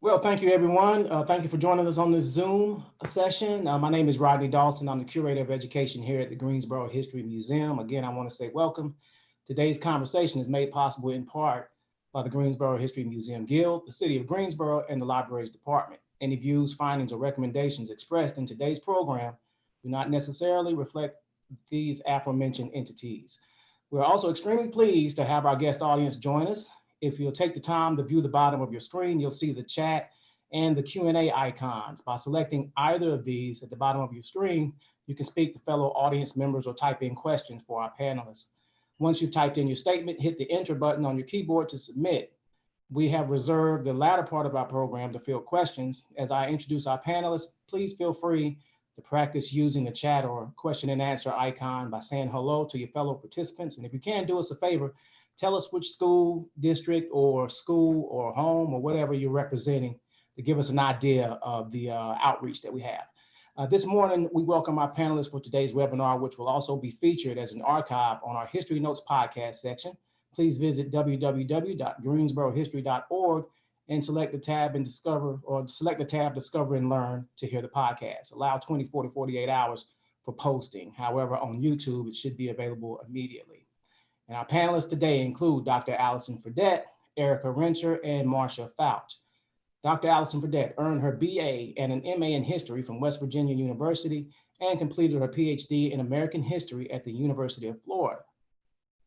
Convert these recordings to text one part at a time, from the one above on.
Well, thank you, everyone. Thank you for joining us on this Zoom session. My name is Rodney Dawson. I'm the Curator of Education here at the Greensboro History Museum. Again, I want to say welcome. Today's conversation is made possible in part by the Greensboro History Museum Guild, the City of Greensboro, and the Libraries Department. Any views, findings, or recommendations expressed in today's program do not necessarily reflect these aforementioned entities. We're also extremely pleased to have our guest audience join us. If you'll take the time to view the bottom of your screen, you'll see the chat and the Q&A icons. By selecting either of these at the bottom of your screen, you can speak to fellow audience members or type in questions for our panelists. Once you've typed in your statement, hit the enter button on your keyboard to submit. We have reserved the latter part of our program to field questions. As I introduce our panelists, please feel free to practice using the chat or question and answer icon by saying hello to your fellow participants. And if you can, do us a favor, tell us which school district or home or whatever you're representing to give us an idea of the outreach that we have. This morning, we welcome our panelists for today's webinar, which will also be featured as an archive on our History Notes podcast section. Please visit www.greensborohistory.org and select the tab Discover and Learn to hear the podcast. Allow 24 to 48 hours for posting. However, on YouTube, it should be available immediately. And our panelists today include Dr. Allison Fredette, Erica Rencher, and Marcia Fouch. Dr. Allison Fredette earned her BA and an MA in history from West Virginia University and completed her PhD in American history at the University of Florida.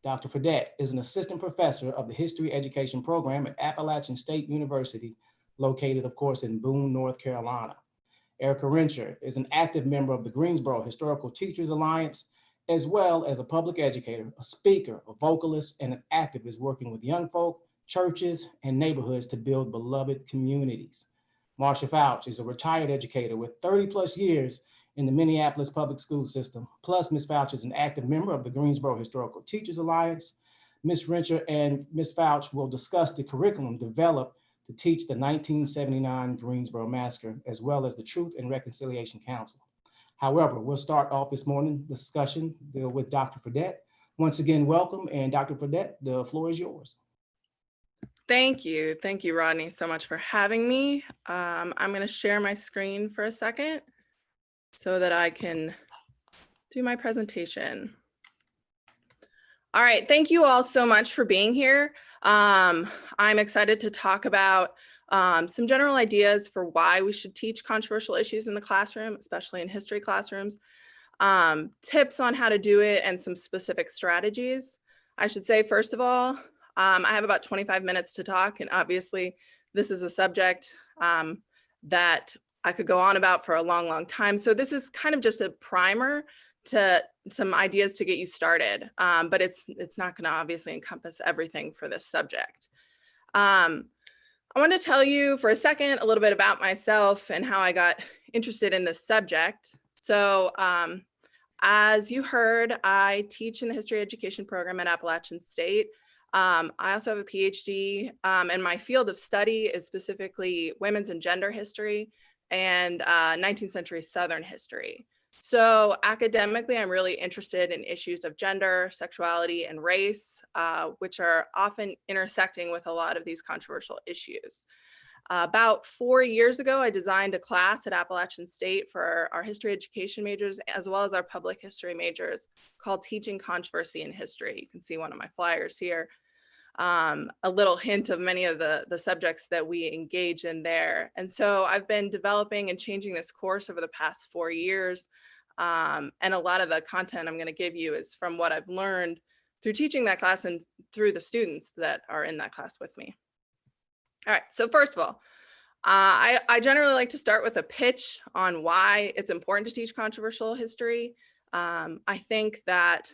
Dr. Fredette is an assistant professor of the history education program at Appalachian State University, located, of course, in Boone, North Carolina. Erica Rencher is an active member of the Greensboro Historical Teaching Alliance, as well as a public educator, a speaker, a vocalist, and an activist working with young folk, churches, and neighborhoods to build beloved communities. Marcia Fouch is a retired educator with 30 plus years in the Minneapolis public school system. Plus, Ms. Fouch is an active member of the Greensboro Historical Teachers Alliance. Ms. Rencher and Ms. Fouch will discuss the curriculum developed to teach the 1979 Greensboro Massacre, as well as the Truth and Reconciliation Council. However, we'll start off this morning discussion with Dr. Fredette. Once again, welcome. And Dr. Fredette, the floor is yours. Thank you. Thank you, Rodney, so much for having me. I'm going to share my screen for a second so that I can do my presentation. All right. Thank you all so much for being here. I'm excited to talk about some general ideas for why we should teach controversial issues in the classroom, especially in history classrooms, tips on how to do it, and some specific strategies. I should say, first of all, I have about 25 minutes to talk, and obviously this is a subject that I could go on about for a long, long time. So this is kind of just a primer to some ideas to get you started, but it's not going to obviously encompass everything for this subject. I want to tell you for a second a little bit about myself and how I got interested in this subject. So as you heard, I teach in the history education program at Appalachian State. I also have a PhD, and my field of study is specifically women's and gender history and 19th century Southern history. So academically, I'm really interested in issues of gender, sexuality, and race, which are often intersecting with a lot of these controversial issues. About 4 years ago, I designed a class at Appalachian State for our history education majors, as well as our public history majors, called Teaching Controversy in History. You can see one of my flyers here. A little hint of many of the subjects that we engage in there. And so I've been developing and changing this course over the past 4 years. And a lot of the content I'm going to give you is from what I've learned through teaching that class and through the students that are in that class with me. All right, so first of all, I generally like to start with a pitch on why it's important to teach controversial history. I think that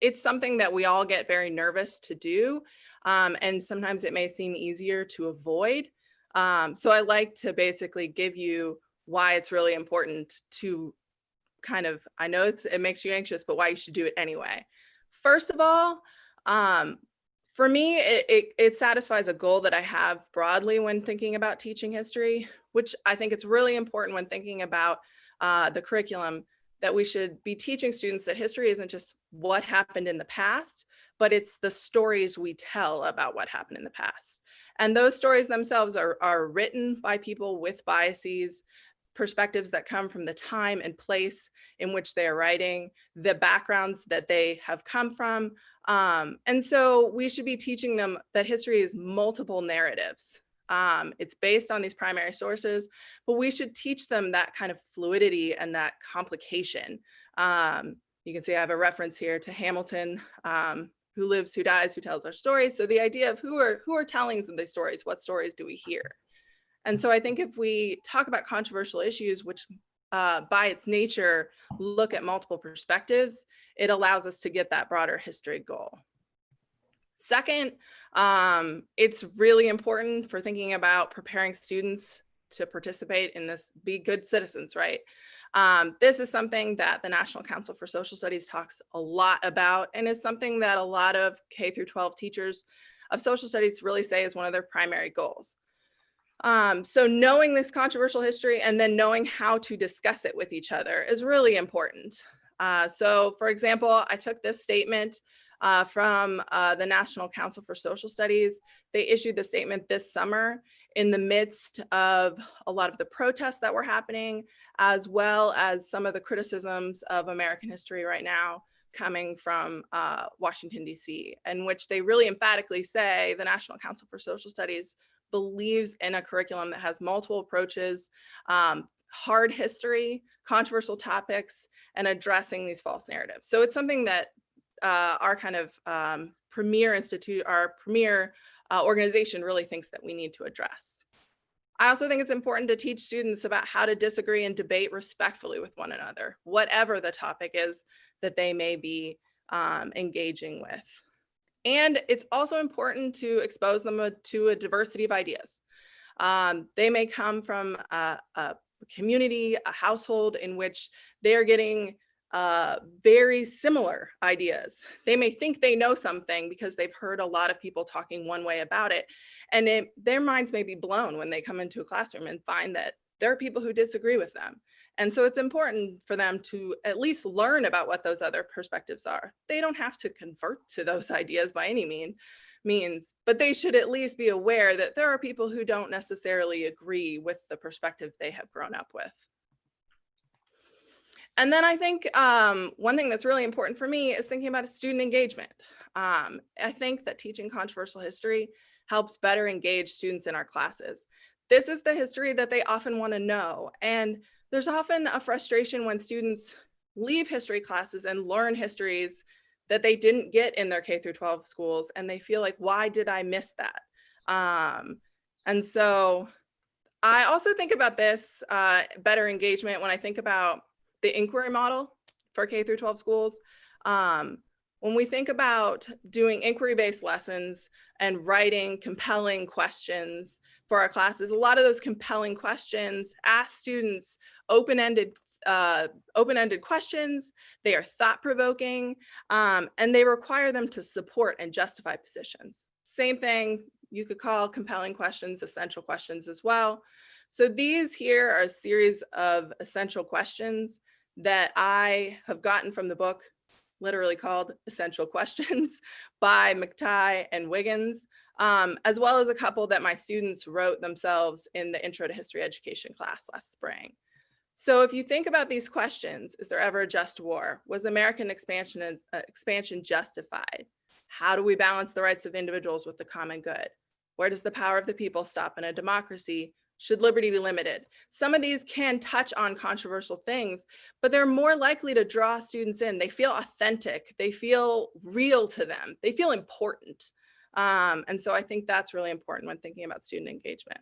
it's something that we all get very nervous to do, and sometimes it may seem easier to avoid. So I like to basically give you why it's really important to kind of, I know it makes you anxious, but why you should do it anyway. First of all, for me, it satisfies a goal that I have broadly when thinking about teaching history, which I think it's really important when thinking about the curriculum, that we should be teaching students that history isn't just what happened in the past, but it's the stories we tell about what happened in the past. And those stories themselves are written by people with biases, perspectives that come from the time and place in which they are writing, the backgrounds that they have come from. And so we should be teaching them that history is multiple narratives. It's based on these primary sources, but we should teach them that kind of fluidity and that complication. You can see I have a reference here to Hamilton, who lives, who dies, who tells our stories. So the idea of who are telling these stories, what stories do we hear? And so I think if we talk about controversial issues, which by its nature look at multiple perspectives, it allows us to get that broader history goal. Second, it's really important for thinking about preparing students to participate in this, be good citizens, right? This is something that the National Council for Social Studies talks a lot about, and is something that a lot of K through 12 teachers of social studies really say is one of their primary goals. So knowing this controversial history and then knowing how to discuss it with each other is really important. So for example, I took this statement from the National Council for Social Studies. They issued the statement this summer in the midst of a lot of the protests that were happening, as well as some of the criticisms of American history right now coming from Washington, D.C., in which they really emphatically say the National Council for Social Studies believes in a curriculum that has multiple approaches, hard history, controversial topics, and addressing these false narratives. So it's something that our kind of premier institute, our premier organization really thinks that we need to address. I also think it's important to teach students about how to disagree and debate respectfully with one another, whatever the topic is that they may be engaging with. And it's also important to expose them to a diversity of ideas. They may come from a community, a household in which they're getting very similar ideas. They may think they know something because they've heard a lot of people talking one way about it. And their minds may be blown when they come into a classroom and find that there are people who disagree with them. And so it's important for them to at least learn about what those other perspectives are. They don't have to convert to those ideas by any means, but they should at least be aware that there are people who don't necessarily agree with the perspective they have grown up with. And then I think one thing that's really important for me is thinking about student engagement. I think that teaching controversial history helps better engage students in our classes. This is the history that they often want to know. And there's often a frustration when students leave history classes and learn histories that they didn't get in their K through 12 schools. And they feel like, why did I miss that? And so I also think about this better engagement when I think about the inquiry model for K through 12 schools. When we think about doing inquiry-based lessons and writing compelling questions for our classes, a lot of those compelling questions ask students open-ended questions. They are thought-provoking, and they require them to support and justify positions. Same thing, you could call compelling questions essential questions as well. So these here are a series of essential questions that I have gotten from the book, literally called Essential Questions by McTighe and Wiggins, as well as a couple that my students wrote themselves in the Intro to History Education class last spring. So if you think about these questions, is there ever a just war? Was American expansion justified? How do we balance the rights of individuals with the common good? Where does the power of the people stop in a democracy? Should liberty be limited? Some of these can touch on controversial things, but they're more likely to draw students in. They feel authentic. They feel real to them. They feel important. And so I think that's really important when thinking about student engagement.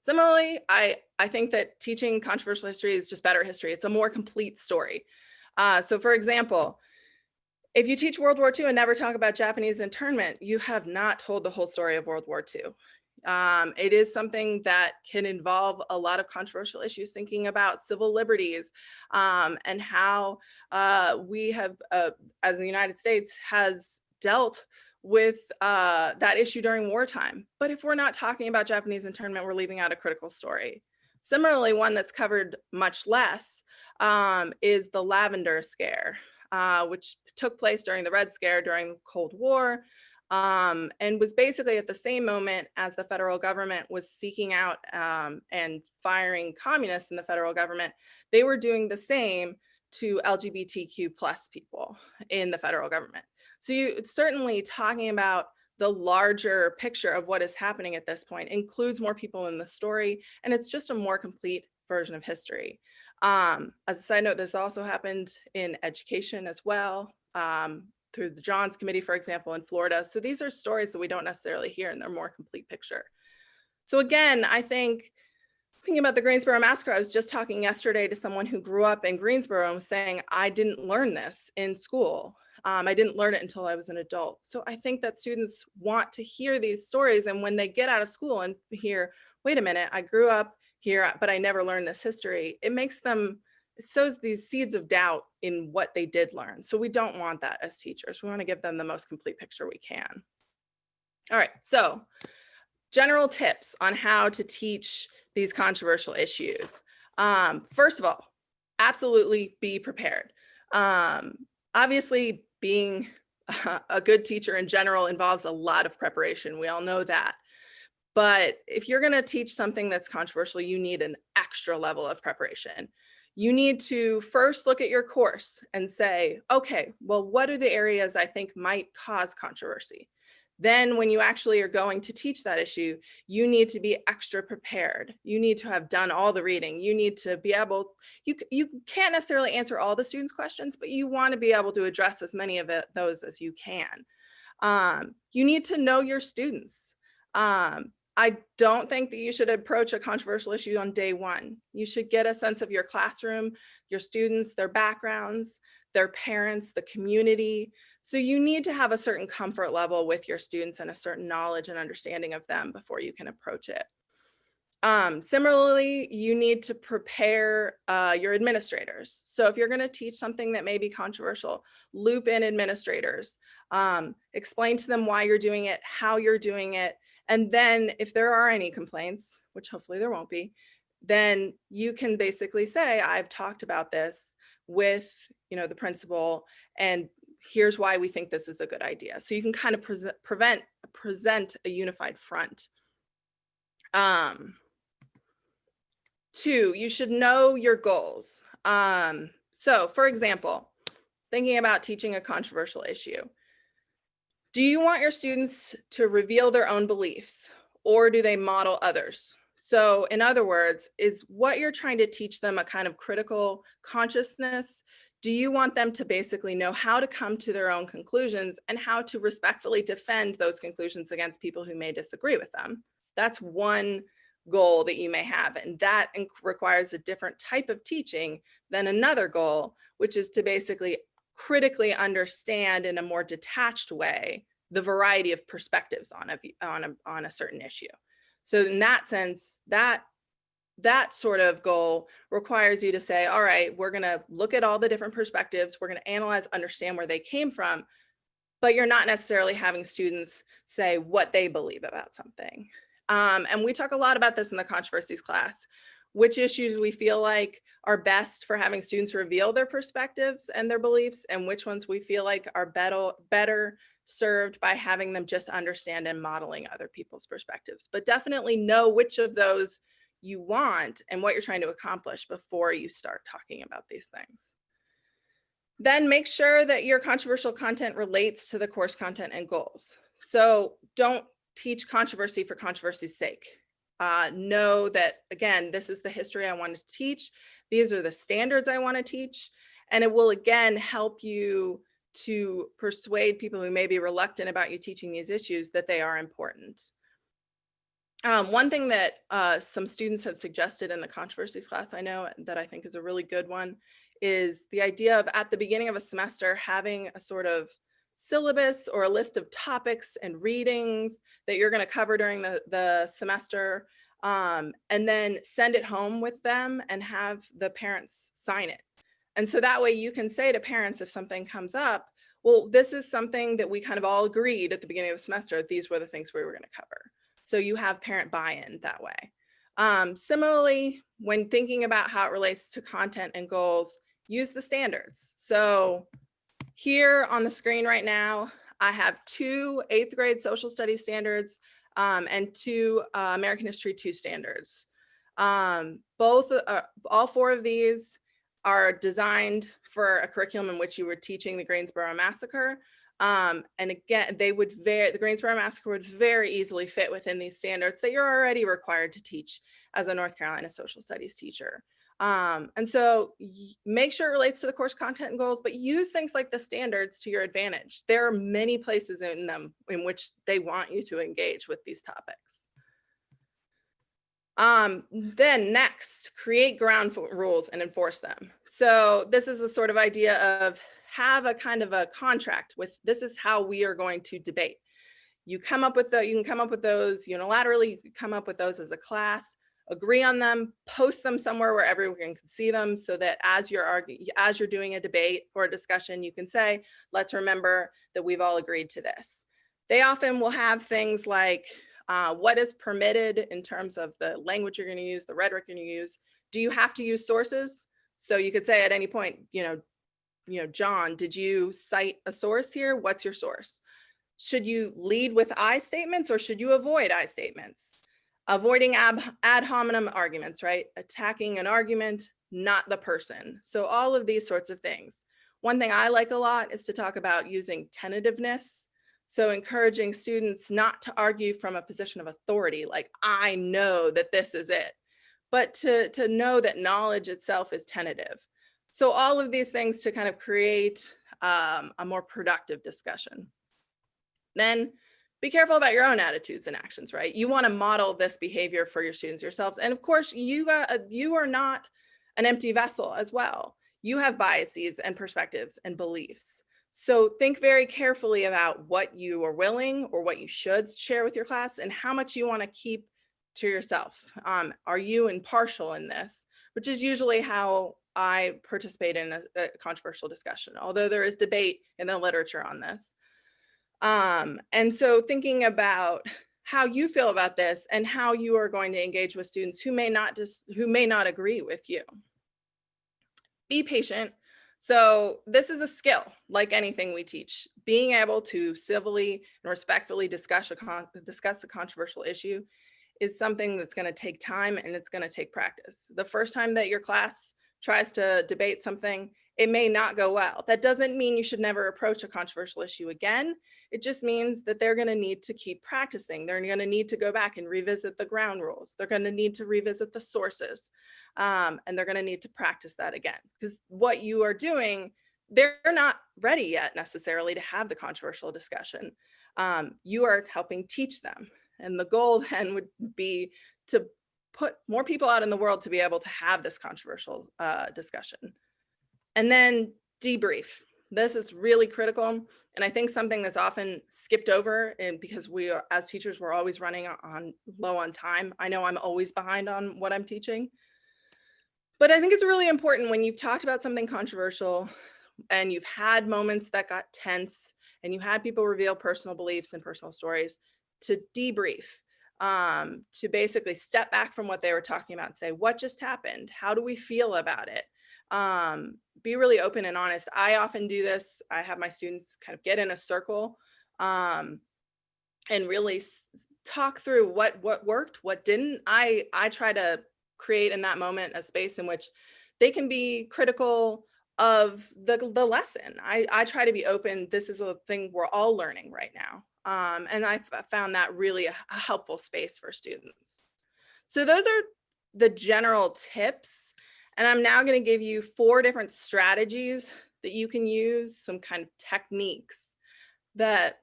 Similarly, I think that teaching controversial history is just better history. It's a more complete story. So for example, if you teach World War II and never talk about Japanese internment, you have not told the whole story of World War II. It is something that can involve a lot of controversial issues, thinking about civil liberties and how we have, as the United States, has dealt with that issue during wartime. But if we're not talking about Japanese internment, we're leaving out a critical story. Similarly, one that's covered much less is the Lavender Scare. which took place during the Red Scare during the Cold War, and was basically at the same moment as the federal government was seeking out and firing communists in the federal government. They were doing the same to LGBTQ+ people in the federal government. So it's certainly talking about the larger picture of what is happening at this point, includes more people in the story, and it's just a more complete version of history. As a side note, this also happened in education as well, through the Johns Committee, for example, in Florida. So these are stories that we don't necessarily hear in their more complete picture. So again, I think, thinking about the Greensboro Massacre, I was just talking yesterday to someone who grew up in Greensboro and was saying, I didn't learn this in school. I didn't learn it until I was an adult. So I think that students want to hear these stories, and when they get out of school and hear, wait a minute, I grew up here, but I never learned this history, it sows these seeds of doubt in what they did learn. So we don't want that as teachers. We want to give them the most complete picture we can. All right, so general tips on how to teach these controversial issues. First of all, absolutely be prepared. Obviously, being a good teacher in general involves a lot of preparation. We all know that. But if you're going to teach something that's controversial, you need an extra level of preparation. You need to first look at your course and say, okay, well, what are the areas I think might cause controversy? Then when you actually are going to teach that issue, you need to be extra prepared. You need to have done all the reading. You need to be able, you can't necessarily answer all the students' questions, but you want to be able to address as many of those as you can. You need to know your students. I don't think that you should approach a controversial issue on day one. You should get a sense of your classroom, your students, their backgrounds, their parents, the community. So you need to have a certain comfort level with your students and a certain knowledge and understanding of them before you can approach it. Similarly, you need to prepare your administrators. So if you're going to teach something that may be controversial, loop in administrators, explain to them why you're doing it, how you're doing it. And then if there are any complaints, which hopefully there won't be, then you can basically say, I've talked about this with, the principal, and here's why we think this is a good idea. So you can kind of present a unified front. 2, you should know your goals. So for example, thinking about teaching a controversial issue, do you want your students to reveal their own beliefs, or do they model others? So in other words, is what you're trying to teach them a kind of critical consciousness? Do you want them to basically know how to come to their own conclusions and how to respectfully defend those conclusions against people who may disagree with them? That's one goal that you may have, and that requires a different type of teaching than another goal, which is to basically critically understand in a more detached way the variety of perspectives on a certain issue. So in that sense, that sort of goal requires you to say, all right, we're going to look at all the different perspectives, we're going to analyze, understand where they came from, but you're not necessarily having students say what they believe about something. And we talk a lot about this in the controversies class, which issues we feel like are best for having students reveal their perspectives and their beliefs, and which ones we feel like are better served by having them just understand and modeling other people's perspectives. But definitely know which of those you want and what you're trying to accomplish before you start talking about these things. Then make sure that your controversial content relates to the course content and goals. So don't teach controversy for controversy's sake. Know that, again, this is the history I wanted to teach. These are the standards I want to teach. And it will, again, help you to persuade people who may be reluctant about you teaching these issues that they are important. One thing that some students have suggested in the controversies class, I know, that I think is a really good one, is the idea of at the beginning of a semester having a sort of syllabus or a list of topics and readings that you're going to cover during the semester, and then send it home with them and have the parents sign it. And so that way you can say to parents, if something comes up, well, this is something that we kind of all agreed at the beginning of the semester, these were the things we were going to cover. So you have parent buy-in that way. Similarly, when thinking about how it relates to content and goals, use the standards. So Here on the screen right now, I have 2 8th grade social studies standards and 2 American History 2 standards. All 4 of these are designed for a curriculum in which you were teaching the Greensboro Massacre. And again, the Greensboro Massacre would very easily fit within these standards that you're already required to teach as a North Carolina social studies teacher. And so make sure it relates to the course content and goals, but use things like the standards to your advantage. There are many places in them in which they want you to engage with these topics. Then next, create ground rules and enforce them. So this is a sort of idea of have a kind of a contract with, this is how we are going to debate. You can come up with those unilaterally, you can come up with those as a class, agree on them, post them somewhere where everyone can see them, so that as you're doing a debate or a discussion, you can say, let's remember that we've all agreed to this. They often will have things like what is permitted in terms of the language you're going to use, the rhetoric you're going to use. Do you have to use sources? So you could say at any point, John, did you cite a source here? What's your source? Should you lead with I statements or should you avoid I statements? Avoiding ad hominem arguments, right? Attacking an argument, not the person. So all of these sorts of things. One thing I like a lot is to talk about using tentativeness. So encouraging students not to argue from a position of authority, like I know that this is it, but to know that knowledge itself is tentative. So all of these things to kind of create a more productive discussion. Then be careful about your own attitudes and actions, right? You want to model this behavior for your students yourselves. And of course, you are not an empty vessel as well. You have biases and perspectives and beliefs. So think very carefully about what you are willing or what you should share with your class and how much you want to keep to yourself. Are you impartial in this? Which is usually how I participate in a controversial discussion, although there is debate in the literature on this. And so thinking about how you feel about this and how you are going to engage with students who may not agree with you. Be patient. So this is a skill, like anything we teach. Being able to civilly and respectfully discuss a controversial issue is something that's going to take time and it's going to take practice. The first time that your class tries to debate something, it may not go well. That doesn't mean you should never approach a controversial issue again. It just means that they're going to need to keep practicing. They're going to need to go back and revisit the ground rules. They're going to need to revisit the sources. And they're going to need to practice that again. Because what you are doing, they're not ready yet necessarily to have the controversial discussion. You are helping teach them. And the goal then would be to put more people out in the world to be able to have this controversial discussion. And then debrief. This is really critical. And I think something that's often skipped over, and because we are, as teachers, we're always running low on time. I know I'm always behind on what I'm teaching. But I think it's really important when you've talked about something controversial and you've had moments that got tense and you had people reveal personal beliefs and personal stories, to debrief, to basically step back from what they were talking about and say, what just happened? How do we feel about it? Be really open and honest. I often do this. I have my students kind of get in a circle and really talk through what worked, what didn't. I try to create in that moment a space in which they can be critical of the lesson. I try to be open. This is a thing we're all learning right now. And I found that really a helpful space for students. So those are the general tips. And I'm now going to give you 4 different strategies that you can use, some kind of techniques that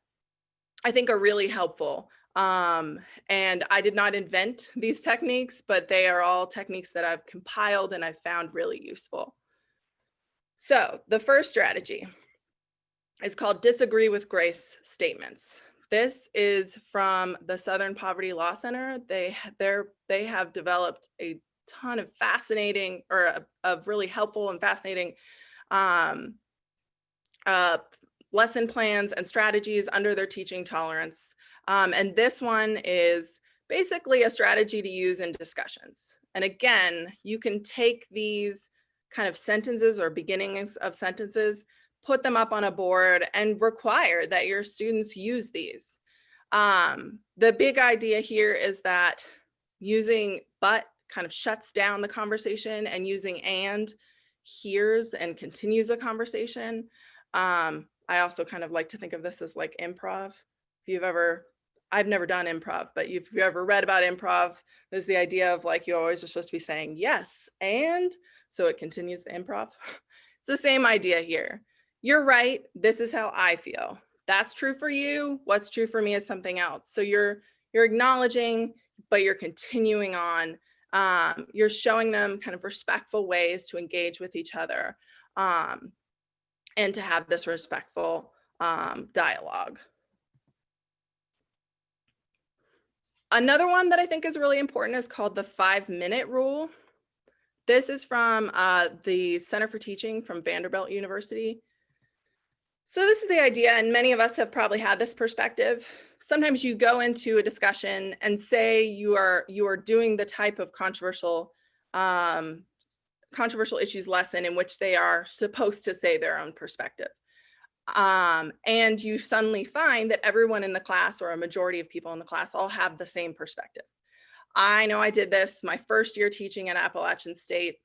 I think are really helpful. And I did not invent these techniques, but they are all techniques that I've compiled and I've found really useful. So the first strategy is called disagree with grace statements. This is from the Southern Poverty Law Center. They have developed a ton of fascinating of really helpful and fascinating lesson plans and strategies under their teaching tolerance. And this one is basically a strategy to use in discussions. And again, you can take these kind of sentences or beginnings of sentences, put them up on a board and require that your students use these. The big idea here is that using but kind of shuts down the conversation, and using and hears and continues a conversation. I also kind of like to think of this as like improv. If you've ever, I've never done improv, but if you ever read about improv, there's the idea of like, you always are supposed to be saying yes, and so it continues the improv. It's the same idea here. You're right, this is how I feel. That's true for you. What's true for me is something else. So you're acknowledging, but you're continuing on. You're showing them kind of respectful ways to engage with each other, and to have this respectful dialogue. Another one that I think is really important is called the 5-minute rule. This is from the Center for Teaching from Vanderbilt University. So this is the idea, and many of us have probably had this perspective. Sometimes you go into a discussion and say you are doing the type of controversial issues lesson in which they are supposed to say their own perspective. And you suddenly find that everyone in the class, or a majority of people in the class, all have the same perspective. I know I did this my first year teaching at Appalachian State.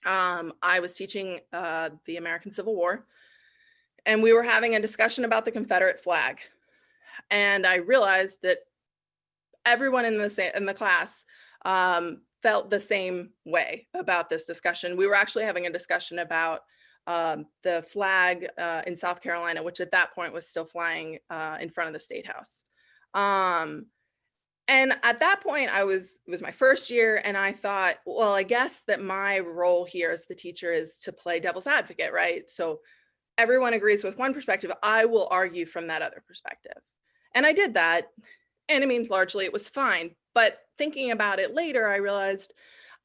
I was teaching the American Civil War, and we were having a discussion about the Confederate flag. And I realized that everyone in the class felt the same way about this discussion. We were actually having a discussion about the flag in South Carolina, which at that point was still flying in front of the State House. And at that point, it was my first year, and I thought, well, I guess that my role here as the teacher is to play devil's advocate, right? So everyone agrees with one perspective, I will argue from that other perspective. And I did that, and I mean, largely it was fine. But thinking about it later, I realized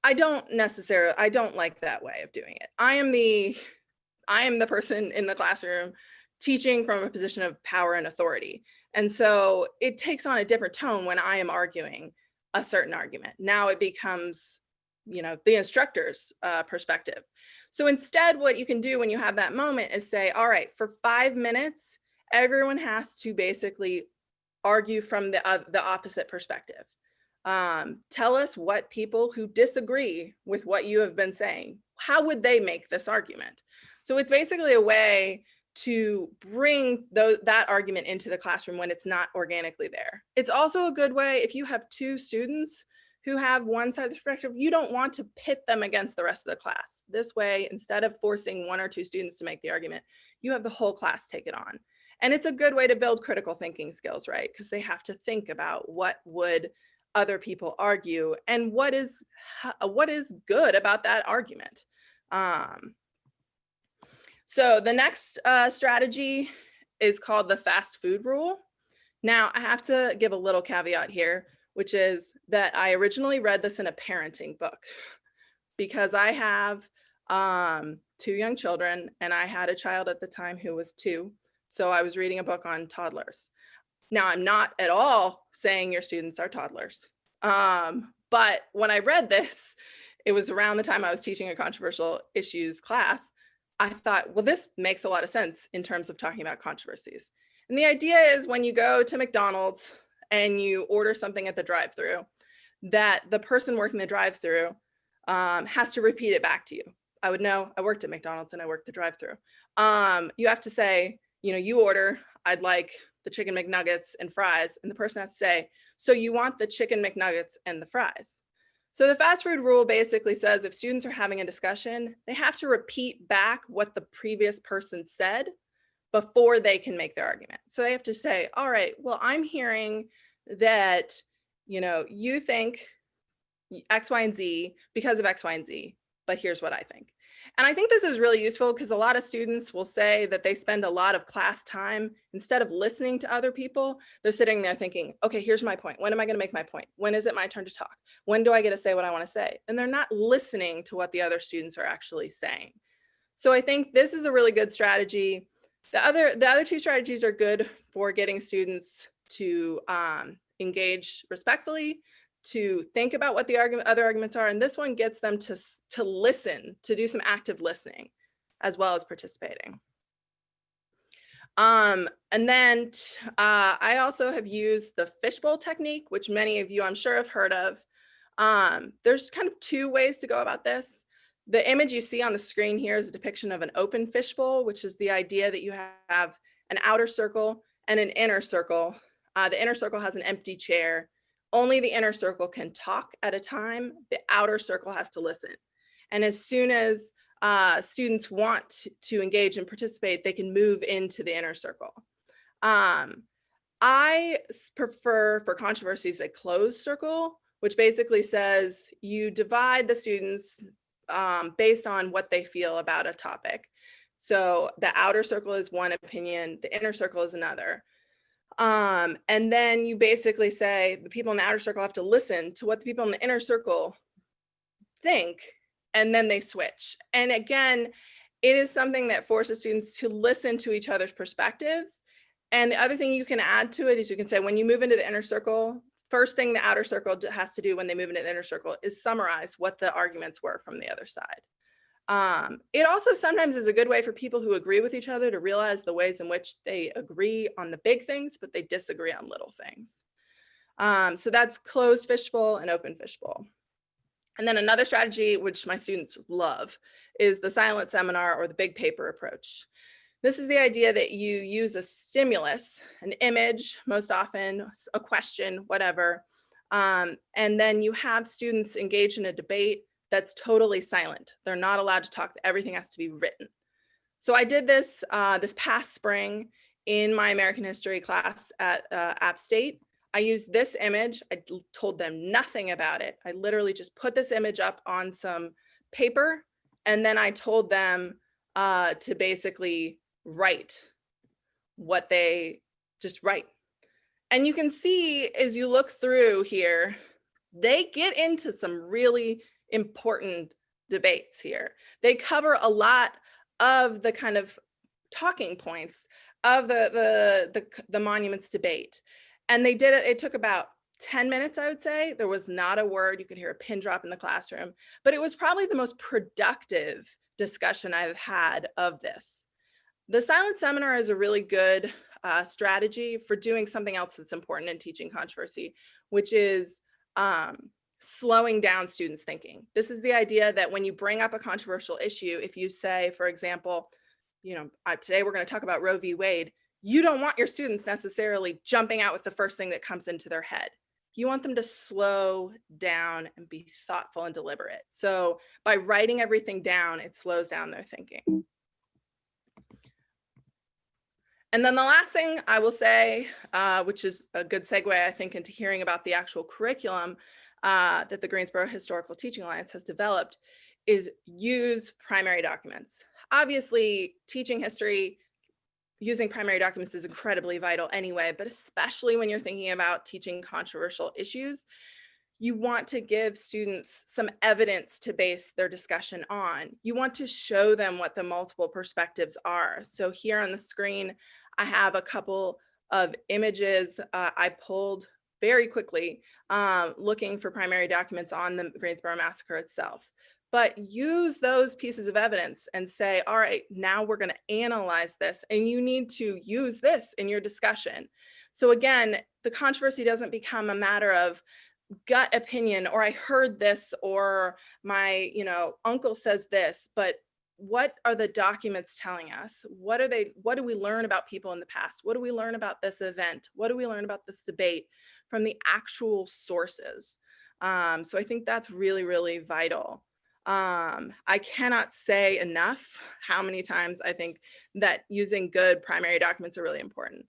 I don't like that way of doing it. I am the person in the classroom teaching from a position of power and authority. And so it takes on a different tone when I am arguing a certain argument. Now it becomes, the instructor's perspective. So instead, what you can do when you have that moment is say, all right, for 5 minutes, everyone has to basically argue from the opposite perspective. Tell us what people who disagree with what you have been saying, how would they make this argument? So it's basically a way to bring that argument into the classroom when it's not organically there. It's also a good way if you have 2 students who have one side of the perspective, you don't want to pit them against the rest of the class. This way, instead of forcing 1 or 2 students to make the argument, you have the whole class take it on. And it's a good way to build critical thinking skills, right? Because they have to think about what would other people argue and what is good about that argument. So the next strategy is called the fast food rule. Now, I have to give a little caveat here, which is that I originally read this in a parenting book because I have 2 young children, and I had a child at the time who was 2. So I was reading a book on toddlers. Now, I'm not at all saying your students are toddlers. But when I read this, it was around the time I was teaching a controversial issues class. I thought, well, this makes a lot of sense in terms of talking about controversies. And the idea is when you go to McDonald's and you order something at the drive-thru, that the person working the drive-thru has to repeat it back to you. I would know, I worked at McDonald's and I worked the drive-thru. You have to say, you order, I'd like the chicken McNuggets and fries, and the person has to say, so you want the chicken McNuggets and the fries. So the fast food rule basically says if students are having a discussion, they have to repeat back what the previous person said before they can make their argument. So they have to say, all right, well, I'm hearing that, you think X, Y, and Z because of X, Y, and Z, but here's what I think. And I think this is really useful because a lot of students will say that they spend a lot of class time, instead of listening to other people, they're sitting there thinking, okay, here's my point. When am I going to make my point? When is it my turn to talk? When do I get to say what I want to say? And they're not listening to what the other students are actually saying. So I think this is a really good strategy. The other 2 strategies are good for getting students to engage respectfully, to think about what the other arguments are. And this one gets them to listen, to do some active listening, as well as participating. And then I also have used the fishbowl technique, which many of you I'm sure have heard of. There's kind of two ways to go about this. The image you see on the screen here is a depiction of an open fishbowl, which is the idea that you have an outer circle and an inner circle. The inner circle has an empty chair. Only the inner circle can talk at a time. The outer circle has to listen. And as soon as students want to engage and participate, they can move into the inner circle. I prefer for controversies a closed circle, which basically says you divide the students based on what they feel about a topic. So the outer circle is one opinion, the inner circle is another. And then you basically say the people in the outer circle have to listen to what the people in the inner circle think, and then they switch. And again, it is something that forces students to listen to each other's perspectives. And the other thing you can add to it is you can say, when you move into the inner circle, first thing the outer circle has to do when they move into the inner circle is summarize what the arguments were from the other side. It also sometimes is a good way for people who agree with each other to realize the ways in which they agree on the big things, but they disagree on little things. So that's closed fishbowl and open fishbowl. And then another strategy, which my students love, is the silent seminar or the big paper approach. This is the idea that you use a stimulus, an image, most often a question, whatever, and then you have students engage in a debate that's totally silent. They're not allowed to talk. Everything has to be written. So I did this this past spring in my American history class at App State. I used this image. I told them nothing about it. I literally just put this image up on some paper, and then I told them to basically write what they just write. And you can see as you look through here, they get into some really important debates here. They cover a lot of the kind of talking points of the monuments debate. And they did it, it took about 10 minutes, I would say. There was not a word. You could hear a pin drop in the classroom, but it was probably the most productive discussion I've had of this. The silent seminar is a really good strategy for doing something else that's important in teaching controversy, which is slowing down students' thinking. This is the idea that when you bring up a controversial issue, if you say, for example, today we're going to talk about Roe v. Wade, you don't want your students necessarily jumping out with the first thing that comes into their head. You want them to slow down and be thoughtful and deliberate. So by writing everything down, it slows down their thinking. And then the last thing I will say, which is a good segue, I think, into hearing about the actual curriculum that the Greensboro Historical Teaching Alliance has developed, is use primary documents. Obviously, teaching history using primary documents is incredibly vital anyway, but especially when you're thinking about teaching controversial issues, you want to give students some evidence to base their discussion on. You want to show them what the multiple perspectives are. So here on the screen, I have a couple of images I pulled very quickly looking for primary documents on the Greensboro Massacre itself. But use those pieces of evidence and say, all right, now we're going to analyze this, and you need to use this in your discussion. So again, the controversy doesn't become a matter of gut opinion, or I heard this, or my uncle says this, but what are the documents telling us? What do we learn about people in the past? What do we learn about this event? What do we learn about this debate from the actual sources? So I think that's really, really vital. I cannot say enough how many times I think that using good primary documents are really important.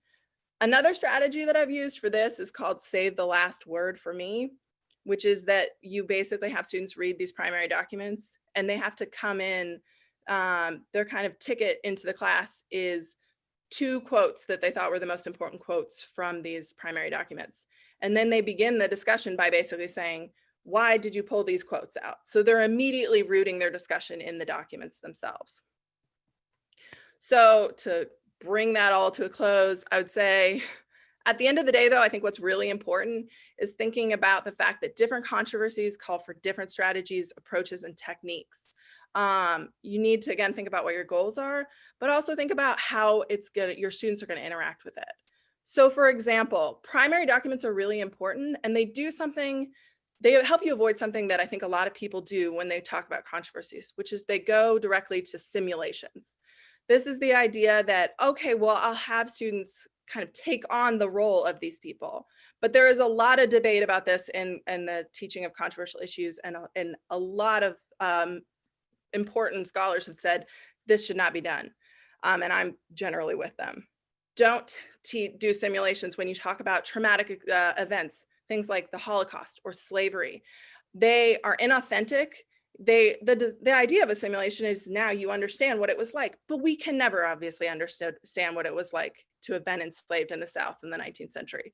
Another strategy that I've used for this is called save the last word for me, which is that you basically have students read these primary documents and they have to come in, their kind of ticket into the class is 2 quotes that they thought were the most important quotes from these primary documents. And then they begin the discussion by basically saying, why did you pull these quotes out? So they're immediately rooting their discussion in the documents themselves. So to bring that all to a close, I would say at the end of the day, though, I think what's really important is thinking about the fact that different controversies call for different strategies, approaches, and techniques. You need to, again, think about what your goals are, but also think about how your students are going to interact with it. So for example, primary documents are really important, and they help you avoid something that I think a lot of people do when they talk about controversies, which is they go directly to simulations. This is the idea that, okay, well, I'll have students kind of take on the role of these people. But there is a lot of debate about this in the teaching of controversial issues, and a lot of important scholars have said this should not be done. And I'm generally with them. Don't do simulations when you talk about traumatic events, things like the Holocaust or slavery. They are inauthentic. The idea of a simulation is now you understand what it was like, but we can never obviously understand what it was like to have been enslaved in the South in the 19th century.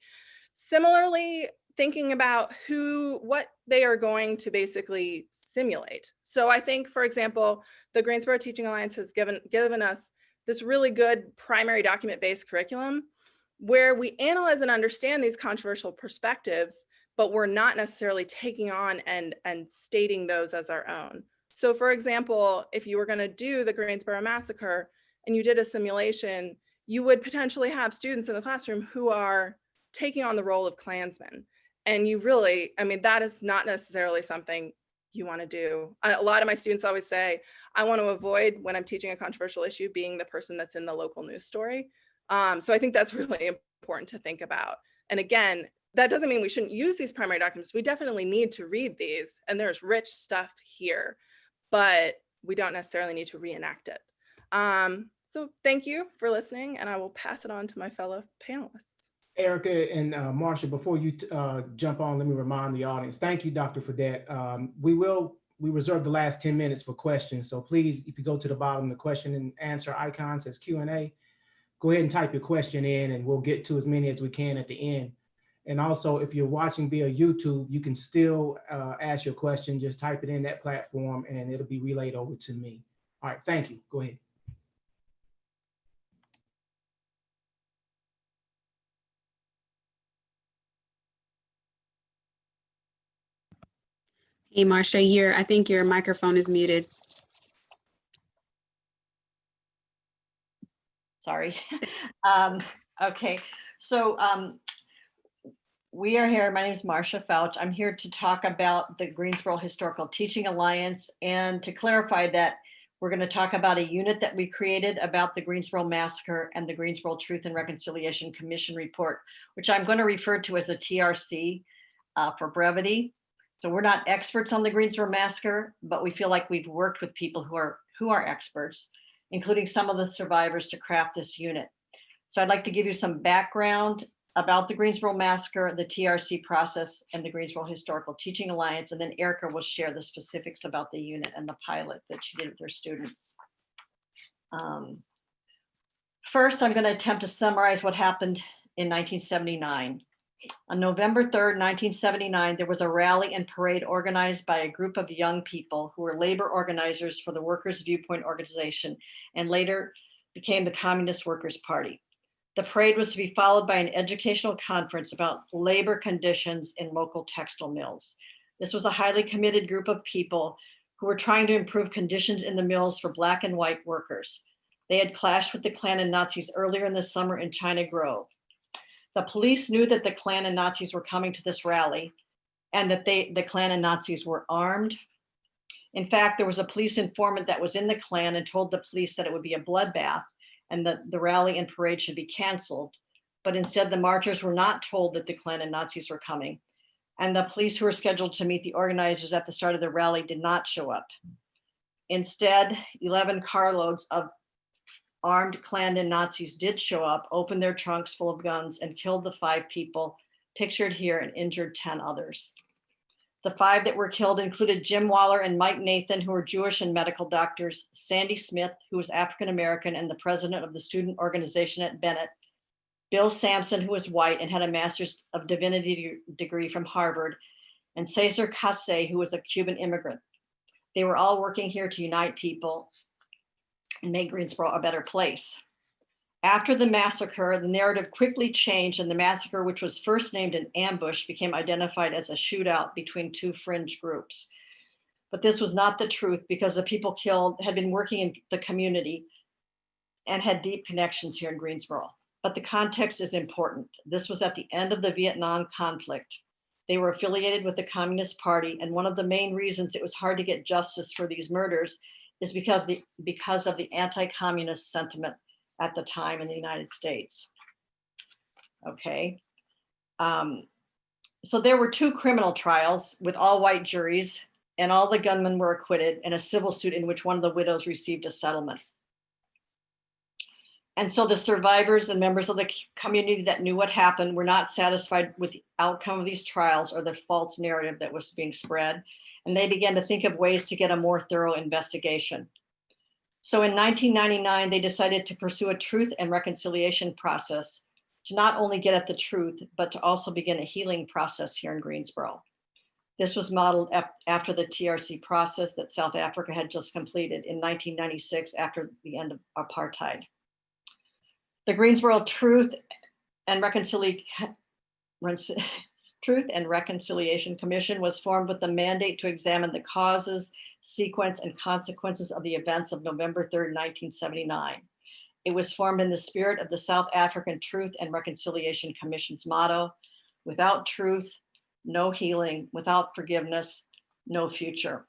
Similarly, thinking about what they are going to basically simulate. So I think, for example, the Greensboro Teaching Alliance has given us this really good primary document-based curriculum where we analyze and understand these controversial perspectives, but we're not necessarily taking on and stating those as our own. So for example, if you were going to do the Greensboro Massacre and you did a simulation, you would potentially have students in the classroom who are taking on the role of Klansmen. And you really, I mean, that is not necessarily something you want to do. A lot of my students always say, I want to avoid, when I'm teaching a controversial issue, being the person that's in the local news story. So I think that's really important to think about. And again, that doesn't mean we shouldn't use these primary documents. We definitely need to read these, and there's rich stuff here, but we don't necessarily need to reenact it. So thank you for listening, and I will pass it on to my fellow panelists. Erica and Marsha, before you jump on, let me remind the audience, thank you, Dr. Fredette. We reserve the last 10 minutes for questions. So please, if you go to the bottom, the question and answer icon says Q&A, go ahead and type your question in and we'll get to as many as we can at the end. And also, if you're watching via YouTube, you can still ask your question, just type it in that platform and it'll be relayed over to me. All right, thank you, go ahead. Hey, Marsha, I think your microphone is muted. Sorry. Okay, so we are here. My name is Marsha Fouch. I'm here to talk about the Greensboro Historical Teaching Alliance, and to clarify that we're going to talk about a unit that we created about the Greensboro Massacre and the Greensboro Truth and Reconciliation Commission report, which I'm going to refer to as a TRC for brevity. So we're not experts on the Greensboro Massacre, but we feel like we've worked with people who are experts, including some of the survivors, to craft this unit. So I'd like to give you some background about the Greensboro Massacre, the TRC process, and the Greensboro Historical Teaching Alliance, and then Erica will share the specifics about the unit and the pilot that she did with her students. First, I'm going to attempt to summarize what happened in 1979. On November 3rd, 1979, there was a rally and parade organized by a group of young people who were labor organizers for the Workers' Viewpoint Organization and later became the Communist Workers' Party. The parade was to be followed by an educational conference about labor conditions in local textile mills. This was a highly committed group of people who were trying to improve conditions in the mills for Black and white workers. They had clashed with the Klan and Nazis earlier in the summer in China Grove. The police knew that the Klan and Nazis were coming to this rally and that the Klan and Nazis were armed. In fact, there was a police informant that was in the Klan and told the police that it would be a bloodbath and that the rally and parade should be canceled. But instead, the marchers were not told that the Klan and Nazis were coming. And the police who were scheduled to meet the organizers at the start of the rally did not show up. Instead, 11 carloads of armed Klan and Nazis did show up, opened their trunks full of guns, and killed the 5 people pictured here and injured 10 others. The 5 that were killed included Jim Waller and Mike Nathan, who were Jewish and medical doctors, Sandy Smith, who was African-American and the president of the student organization at Bennett, Bill Sampson, who was white and had a Master's of Divinity degree from Harvard, and Cesar Case, who was a Cuban immigrant. They were all working here to unite people and make Greensboro a better place. After the massacre, the narrative quickly changed, and the massacre, which was first named an ambush, became identified as a shootout between 2 fringe groups. But this was not the truth because the people killed had been working in the community and had deep connections here in Greensboro. But the context is important. This was at the end of the Vietnam conflict. They were affiliated with the Communist Party, and one of the main reasons it was hard to get justice for these murders is because of the anti-communist sentiment at the time in the United States. Okay. So there were 2 criminal trials with all white juries, and all the gunmen were acquitted, and a civil suit in which one of the widows received a settlement. And so the survivors and members of the community that knew what happened were not satisfied with the outcome of these trials or the false narrative that was being spread. And they began to think of ways to get a more thorough investigation. So in 1999, they decided to pursue a truth and reconciliation process to not only get at the truth, but to also begin a healing process here in Greensboro. This was modeled after the TRC process that South Africa had just completed in 1996 after the end of apartheid. The Greensboro Truth and Reconciliation Commission was formed with the mandate to examine the causes, sequence, and consequences of the events of November 3rd, 1979. It was formed in the spirit of the South African Truth and Reconciliation Commission's motto, without truth, no healing; without forgiveness, no future.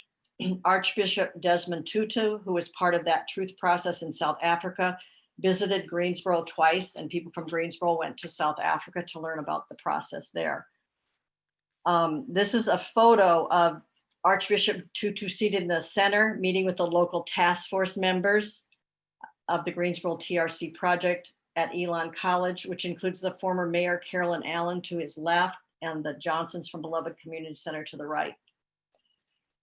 Archbishop Desmond Tutu, who was part of that truth process in South Africa, visited Greensboro twice, and people from Greensboro went to South Africa to learn about the process there. This is a photo of Archbishop Tutu seated in the center, meeting with the local task force members of the Greensboro TRC project at Elon College, which includes the former Mayor Carolyn Allen to his left and the Johnsons from Beloved Community Center to the right.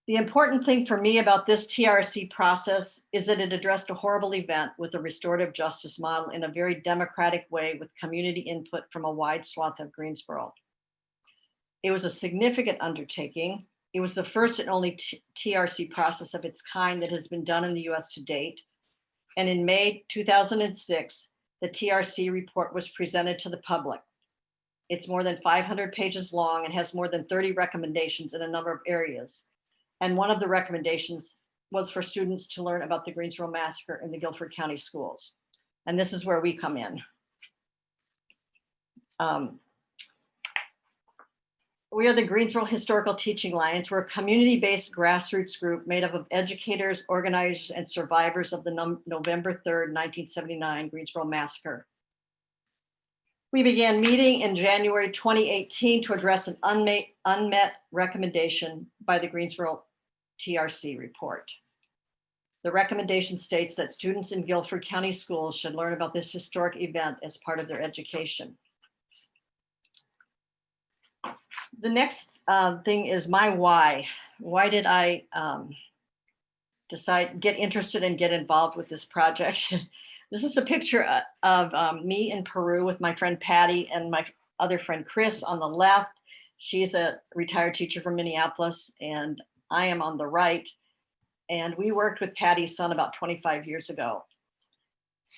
The important thing for me about this TRC process is that it addressed a horrible event with a restorative justice model in a very democratic way with community input from a wide swath of Greensboro. It was a significant undertaking. It was the first and only TRC process of its kind that has been done in the US to date. And in May 2006, the TRC report was presented to the public. It's more than 500 pages long and has more than 30 recommendations in a number of areas. And one of the recommendations was for students to learn about the Greensboro Massacre in the Guilford County schools. And this is where we come in. We are the Greensboro Historical Teaching Alliance. We're a community-based grassroots group made up of educators, organizers, and survivors of the November 3rd, 1979 Greensboro Massacre. We began meeting in January 2018 to address an unmet recommendation by the Greensboro TRC report. The recommendation states that students in Guilford County schools should learn about this historic event as part of their education. The next thing is my why. Why did I get interested and get involved with this project? This is a picture of me in Peru with my friend Patty and my other friend Chris on the left. She's a retired teacher from Minneapolis, and I am on the right. And we worked with Patty's son about 25 years ago.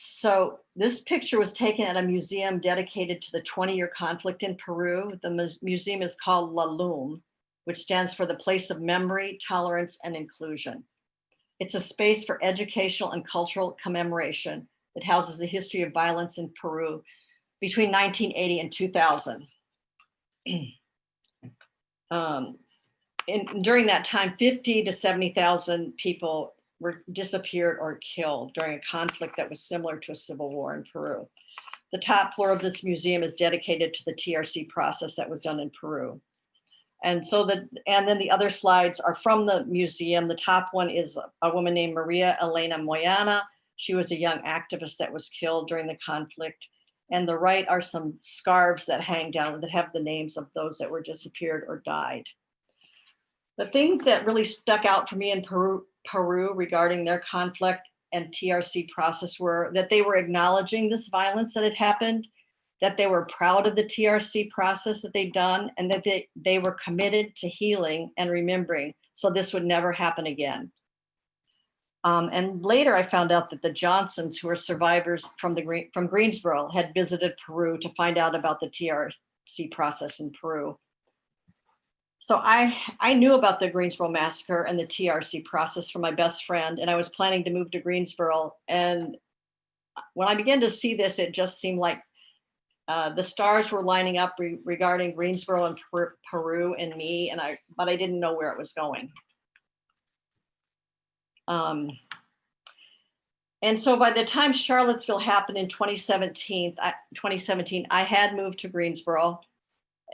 So this picture was taken at a museum dedicated to the 20-year conflict in Peru. The museum is called La Lum, which stands for the Place of Memory, Tolerance, and Inclusion. It's a space for educational and cultural commemoration that houses the history of violence in Peru between 1980 and 2000. During that time, 50 to 70,000 people were disappeared or killed during a conflict that was similar to a civil war in Peru. The top floor of this museum is dedicated to the TRC process that was done in Peru. And then the other slides are from the museum. The top one is a woman named Maria Elena Moyana. She was a young activist that was killed during the conflict. And the right are some scarves that hang down that have the names of those that were disappeared or died. The things that really stuck out for me in Peru regarding their conflict and TRC process were that they were acknowledging this violence that had happened, that they were proud of the TRC process that they'd done, and that they were committed to healing and remembering so this would never happen again. And later I found out that the Johnsons, who were survivors from Greensboro, had visited Peru to find out about the TRC process in Peru. So I knew about the Greensboro Massacre and the TRC process from my best friend, and I was planning to move to Greensboro. And when I began to see this, it just seemed like the stars were lining up regarding Greensboro and Peru and me, but I didn't know where it was going. And so by the time Charlottesville happened in 2017, I had moved to Greensboro.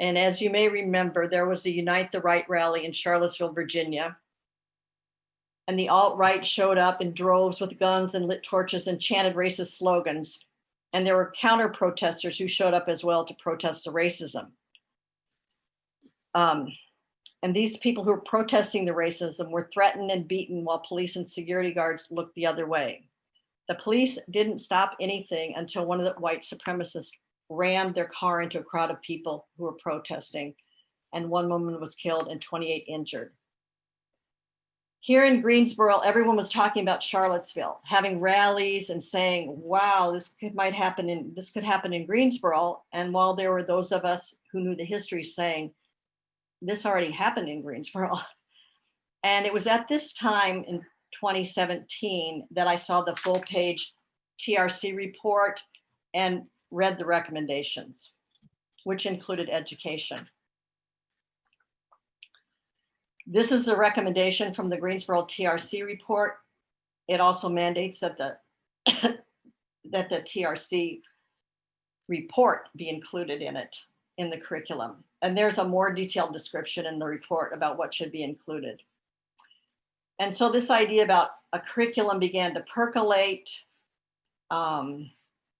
And as you may remember, there was the Unite the Right rally in Charlottesville, Virginia. And the alt-right showed up in droves with guns and lit torches and chanted racist slogans. And there were counter protesters who showed up as well to protest the racism. And these people who were protesting the racism were threatened and beaten while police and security guards looked the other way. The police didn't stop anything until one of the white supremacists rammed their car into a crowd of people who were protesting, and one woman was killed and 28 injured. Here in Greensboro, everyone was talking about Charlottesville, having rallies and saying, wow, this could happen in Greensboro. And while there were those of us who knew the history saying, this already happened in Greensboro. And it was at this time in 2017 that I saw the full page TRC report and read the recommendations, which included education. This is the recommendation from the Greensboro TRC report. It also mandates that the TRC report be included in the curriculum. And there's a more detailed description in the report about what should be included. And so this idea about a curriculum began to percolate.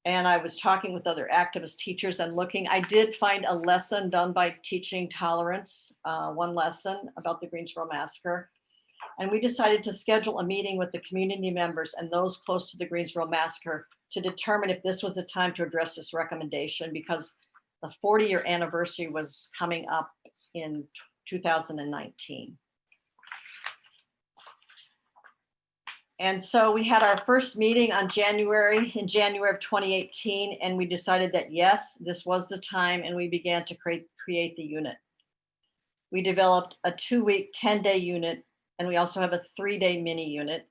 And I was talking with other activist teachers and looking. I did find a lesson done by Teaching Tolerance, one lesson about the Greensboro Massacre. And we decided to schedule a meeting with the community members and those close to the Greensboro Massacre to determine if this was the time to address this recommendation, because the 40-year anniversary was coming up in 2019. And so we had our first meeting in January of 2018, and we decided that yes, this was the time, and we began to create the unit. We developed a 2-week, 10-day unit, and we also have a 3-day mini unit.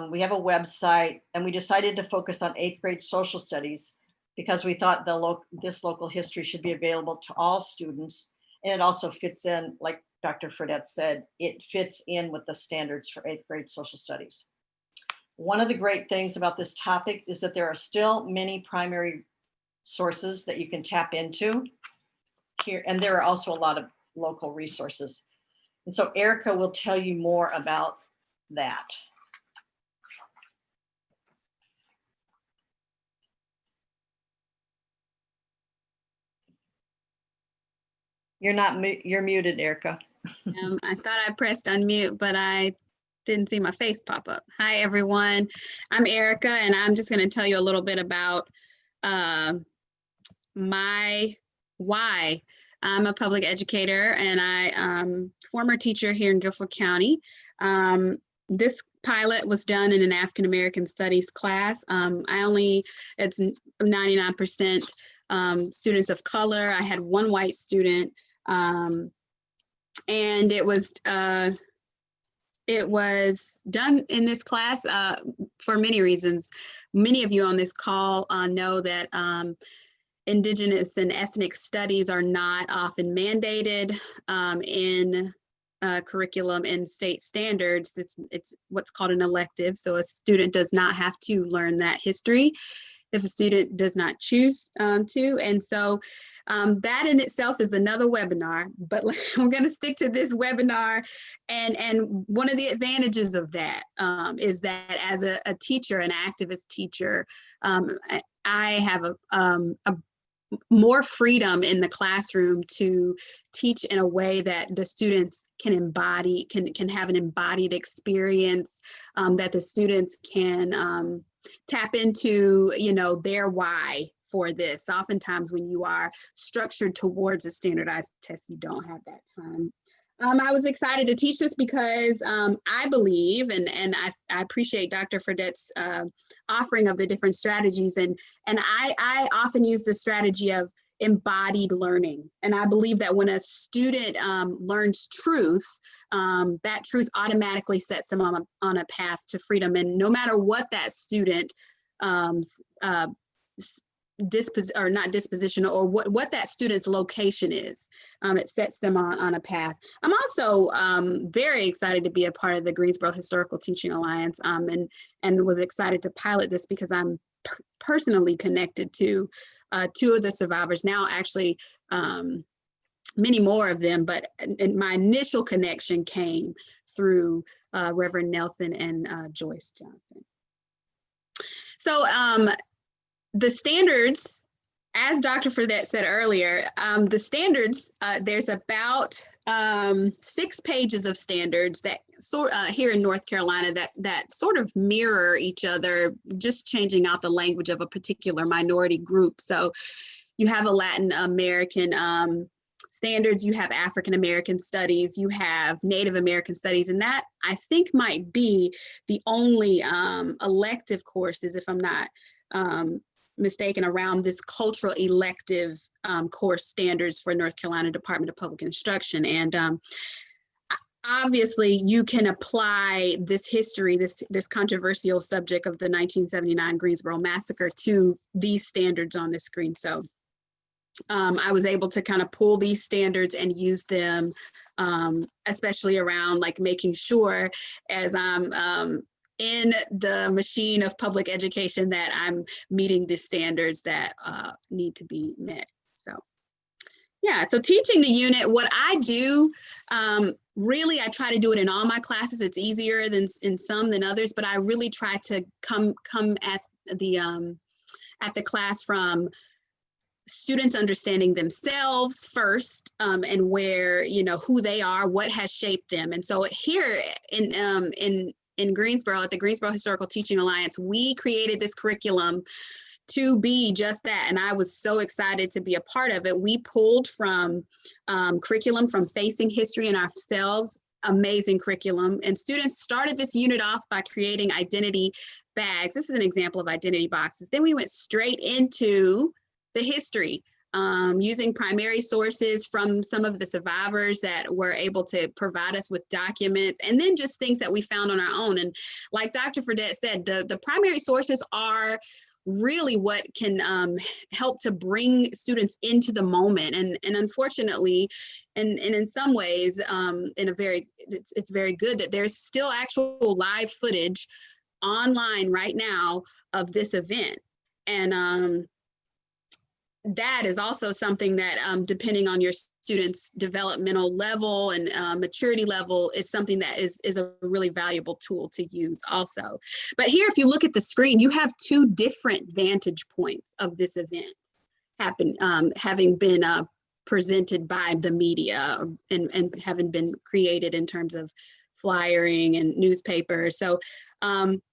We have a website, and we decided to focus on 8th grade social studies because we thought this local history should be available to all students. And it also fits in, like Dr. Fredette said, it fits in with the standards for 8th grade social studies. One of the great things about this topic is that there are still many primary sources that you can tap into here, and there are also a lot of local resources. And so Erica will tell you more about that. You're muted, Erica. I thought I pressed unmute, but I didn't see my face pop up. Hi, everyone. I'm Erica, and I'm just going to tell you a little bit about my why. I'm a public educator, and I'm former teacher here in Guilford County. This pilot was done in an African American studies class. It's 99% students of color. I had one white student. And it was done in this class for many reasons. Many of you on this call know that Indigenous and ethnic studies are not often mandated in curriculum and state standards. It's what's called an elective, so a student does not have to learn that history if a student does not choose to. And so that in itself is another webinar, but I'm going to stick to this webinar. And one of the advantages of that is that as a teacher, an activist teacher, I have a more freedom in the classroom to teach in a way that the students can embody, can have an embodied experience, that the students can tap into, their why for this. Oftentimes when you are structured towards a standardized test, you don't have that time. I was excited to teach this because I believe, and I appreciate Dr. Fredette's offering of the different strategies. And I often use the strategy of, embodied learning. And I believe that when a student learns truth, that truth automatically sets them on a path to freedom. And no matter what that student disposition or what that student's location is, it sets them on a path. I'm also very excited to be a part of the Greensboro Historical Teaching Alliance, and was excited to pilot this because I'm personally connected to two of the survivors now, actually many more of them, but my initial connection came through Reverend Nelson and Joyce Johnson. So the standards, as Dr. Fredette said earlier, the standards, there's about 6 pages of standards that here in North Carolina that sort of mirror each other, just changing out the language of a particular minority group. So you have a Latin American standards, you have African American studies, you have Native American studies, and that I think might be the only elective courses, if I'm not mistaken, around this cultural elective course standards for North Carolina Department of Public Instruction. And obviously you can apply this history, this controversial subject of the 1979 Greensboro Massacre to these standards on the screen. So I was able to kind of pull these standards and use them, especially around like making sure as I'm in the machine of public education that I'm meeting the standards that need to be met. So yeah, so teaching the unit, what I do, really I try to do it in all my classes. It's easier than in some than others, but I really try to come at the class from students understanding themselves first, and where, who they are, what has shaped them. And so here in Greensboro, at the Greensboro Historical Teaching Alliance, we created this curriculum to be just that. And I was so excited to be a part of it. We pulled from curriculum from Facing History and Ourselves, amazing curriculum. And students started this unit off by creating identity bags. This is an example of identity boxes. Then we went straight into the history, using primary sources from some of the survivors that were able to provide us with documents, and then just things that we found on our own. And like Dr. Fredette said, the primary sources are really what can help to bring students into the moment. And unfortunately, and in some ways, it's very good that there's still actual live footage online right now of this event. And that is also something that, depending on your students' developmental level and maturity level, is something that is a really valuable tool to use also. But here, if you look at the screen, you have 2 different vantage points of this event having been presented by the media and having been created in terms of flyering and newspapers. So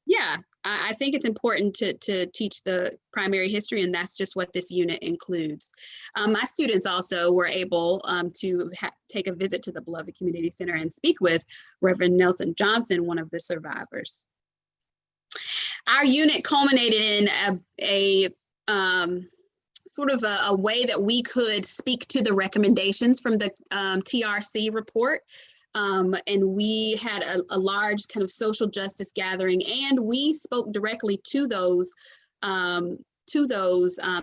yeah, I think it's important to teach the primary history, and that's just what this unit includes. My students also were able to take a visit to the Beloved Community Center and speak with Reverend Nelson Johnson, one of the survivors. Our unit culminated in a sort of a way that we could speak to the recommendations from the TRC report. And we had a large kind of social justice gathering, and we spoke directly to those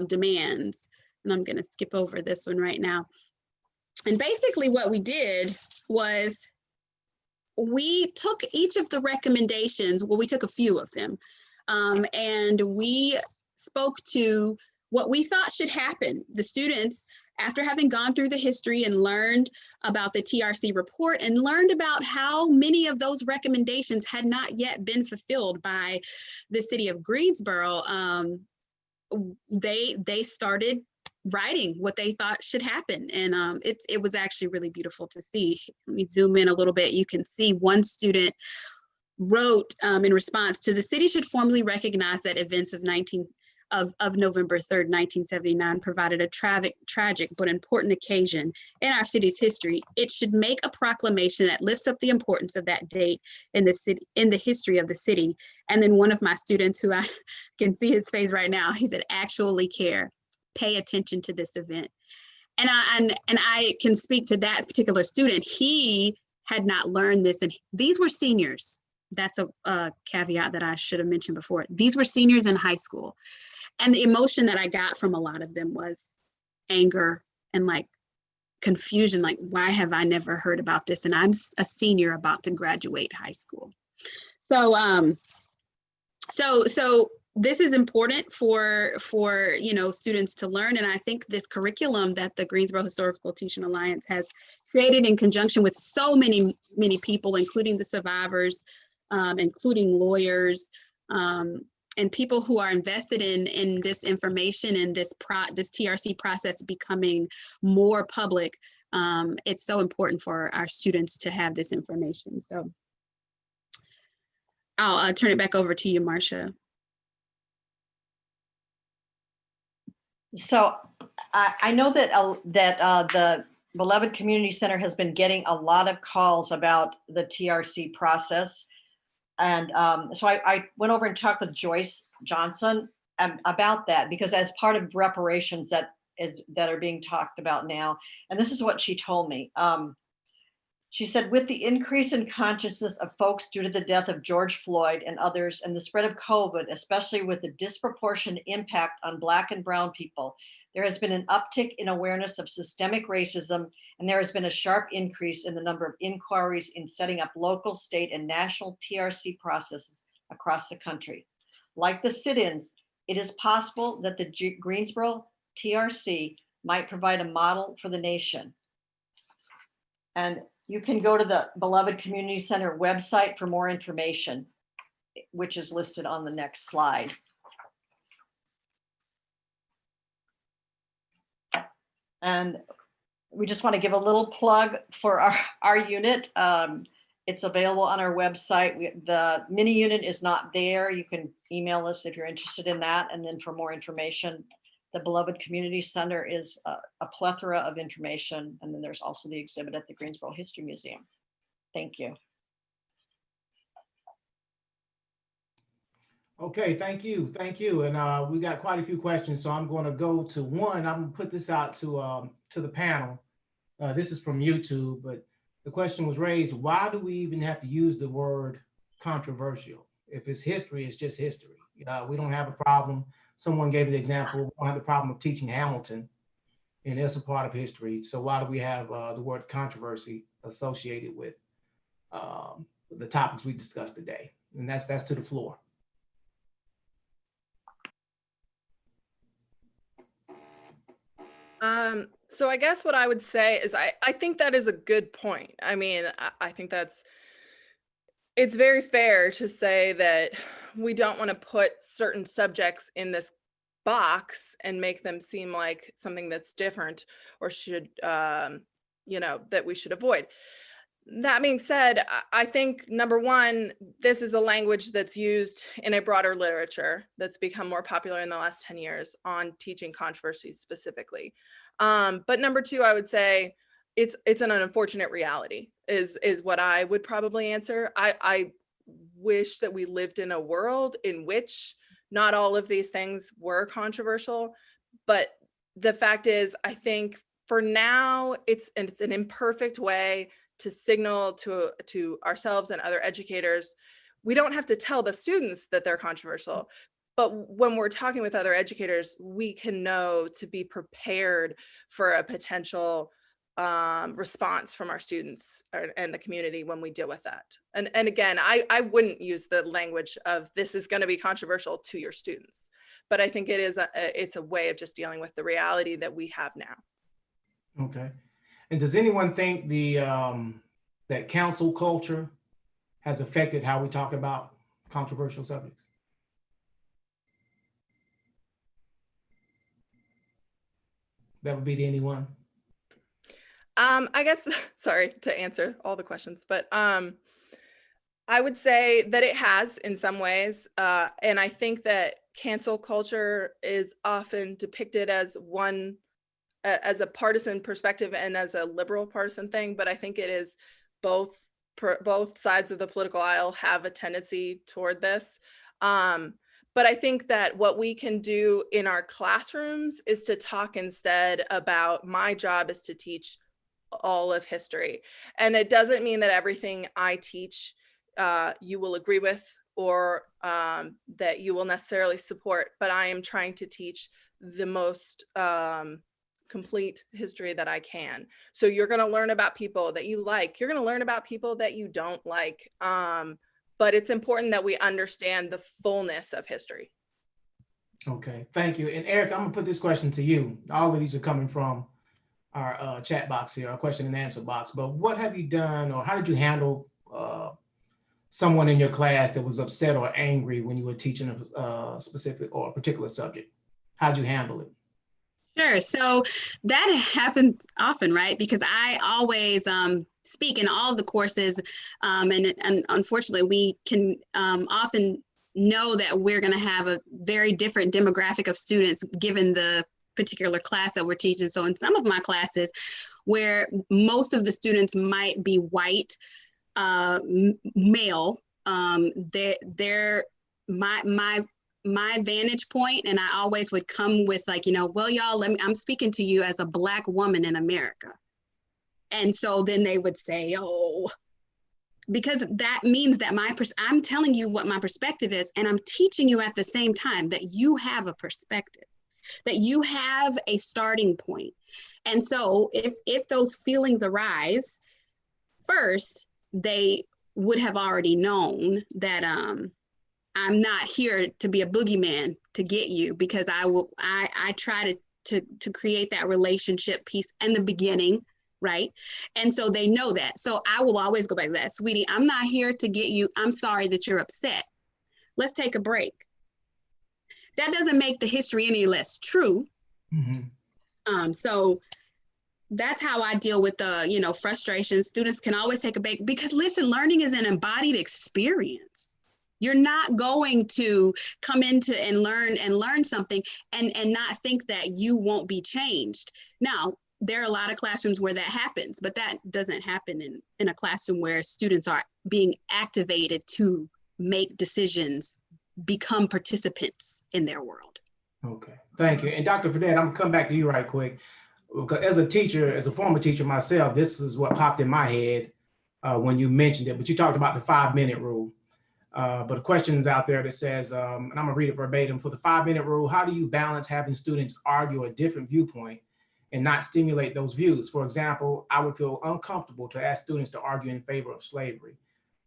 demands. And I'm going to skip over this one right now. And basically what we did was we took each of the recommendations, well, we took a few of them, and we spoke to what we thought should happen. The students, after having gone through the history and learned about the TRC report and learned about how many of those recommendations had not yet been fulfilled by the city of Greensboro, they started writing what they thought should happen. And it was actually really beautiful to see. Let me zoom in a little bit. You can see one student wrote in response to, the city should formally recognize that events of November 3rd, 1979 provided a tragic but important occasion in our city's history. It should make a proclamation that lifts up the importance of that date in the city, in the history of the city. And then one of my students, who I can see his face right now, he said, actually care. pay attention to this event. And I can speak to that particular student. He had not learned this, and these were seniors. That's a caveat that I should have mentioned before. These were seniors in high school. And the emotion that I got from a lot of them was anger and like confusion, like, why have I never heard about this? And I'm a senior about to graduate high school. So, so this is important for students to learn. And I think this curriculum that the Greensboro Historical Teaching Alliance has created in conjunction with so many people, including the survivors, including lawyers, and people who are invested in this information and this TRC process becoming more public. It's so important for our students to have this information. So I'll turn it back over to you, Marcia. So I know that the Beloved Community Center has been getting a lot of calls about the TRC process. And so I went over and talked with Joyce Johnson about that, because as part of reparations that are being talked about now, and this is what she told me. She said, with the increase in consciousness of folks due to the death of George Floyd and others, and the spread of COVID, especially with the disproportionate impact on Black and Brown people, there has been an uptick in awareness of systemic racism, and there has been a sharp increase in the number of inquiries in setting up local, state, and national TRC processes across the country. Like the sit-ins, it is possible that the Greensboro TRC might provide a model for the nation. And you can go to the Beloved Community Center website for more information, which is listed on the next slide. And we just want to give a little plug for our unit. It's available on our website. The mini unit is not there. You can email us if you're interested in that. And then for more information, the Beloved Community Center is a plethora of information. And then there's also the exhibit at the Greensboro History Museum. Thank you. Okay, thank you. Thank you. And we got quite a few questions, so I'm going to go to one. I'm going to put this out to the panel. This is from YouTube, but the question was raised, why do we even have to use the word controversial? If it's history, it's just history. We don't have a problem. Someone gave the example, we don't have the problem of teaching Hamilton, and it's a part of history. So why do we have the word controversy associated with the topics we discussed today? And that's to the floor. So I guess what I would say is I think that is a good point. I mean, I think it's very fair to say that we don't want to put certain subjects in this box and make them seem like something that's different or should, that we should avoid. That being said, I think, number one, this is a language that's used in a broader literature that's become more popular in the last 10 years on teaching controversies specifically. But number two, I would say it's an unfortunate reality is what I would probably answer. I wish that we lived in a world in which not all of these things were controversial, but the fact is, I think for now, it's an imperfect way to signal to ourselves and other educators. We don't have to tell the students that they're controversial, but when we're talking with other educators, we can know to be prepared for a potential response from our students and the community when we deal with that. And again, I wouldn't use the language of this is going to be controversial to your students, but I think it's a way of just dealing with the reality that we have now. Okay. And does anyone think that council culture has affected how we talk about controversial subjects? That would be to anyone. I guess, sorry to answer all the questions, but I would say that it has in some ways. And I think that cancel culture is often depicted as as a partisan perspective and as a liberal partisan thing, but I think it is both sides of the political aisle have a tendency toward this. But I think that what we can do in our classrooms is to talk instead about, my job is to teach all of history. And it doesn't mean that everything I teach you will agree with, or that you will necessarily support, but I am trying to teach the most complete history that I can. So you're going to learn about people that you like. You're going to learn about people that you don't like. But it's important that we understand the fullness of history. Okay, thank you. And Eric, I'm gonna put this question to you. All of these are coming from our chat box here, our question and answer box. But what have you done, or how did you handle someone in your class that was upset or angry when you were teaching a specific or a particular subject? How'd you handle it? Sure. So that happens often, right? Because I always speak in all of the courses, and unfortunately, we can often know that we're going to have a very different demographic of students given the particular class that we're teaching. So in some of my classes, where most of the students might be white, male, my vantage point, and I always would come with like, well, y'all, I'm speaking to you as a Black woman in America. And so then they would say, oh, because that means that I'm telling you what my perspective is, and I'm teaching you at the same time that you have a perspective, that you have a starting point. And so if those feelings arise, first, they would have already known that I'm not here to be a boogeyman to get you, because I try to create that relationship piece in the beginning, right? And so they know that. So I will always go back to that. Sweetie, I'm not here to get you. I'm sorry that you're upset. Let's take a break. That doesn't make the history any less true. Mm-hmm. So that's how I deal with the, frustration. Students can always take a break, because listen, learning is an embodied experience. You're not going to come into and learn something and not think that you won't be changed. Now, there are a lot of classrooms where that happens, but that doesn't happen in a classroom where students are being activated to make decisions, become participants in their world. Okay, thank you. And Dr. Fredette, I'm gonna come back to you right quick. Because as a teacher, as a former teacher myself, this is what popped in my head when you mentioned it, but you talked about the 5-minute rule. But the question is out there that says, and I'm gonna read it verbatim, for the 5-minute rule, how do you balance having students argue a different viewpoint and not stimulate those views? For example, I would feel uncomfortable to ask students to argue in favor of slavery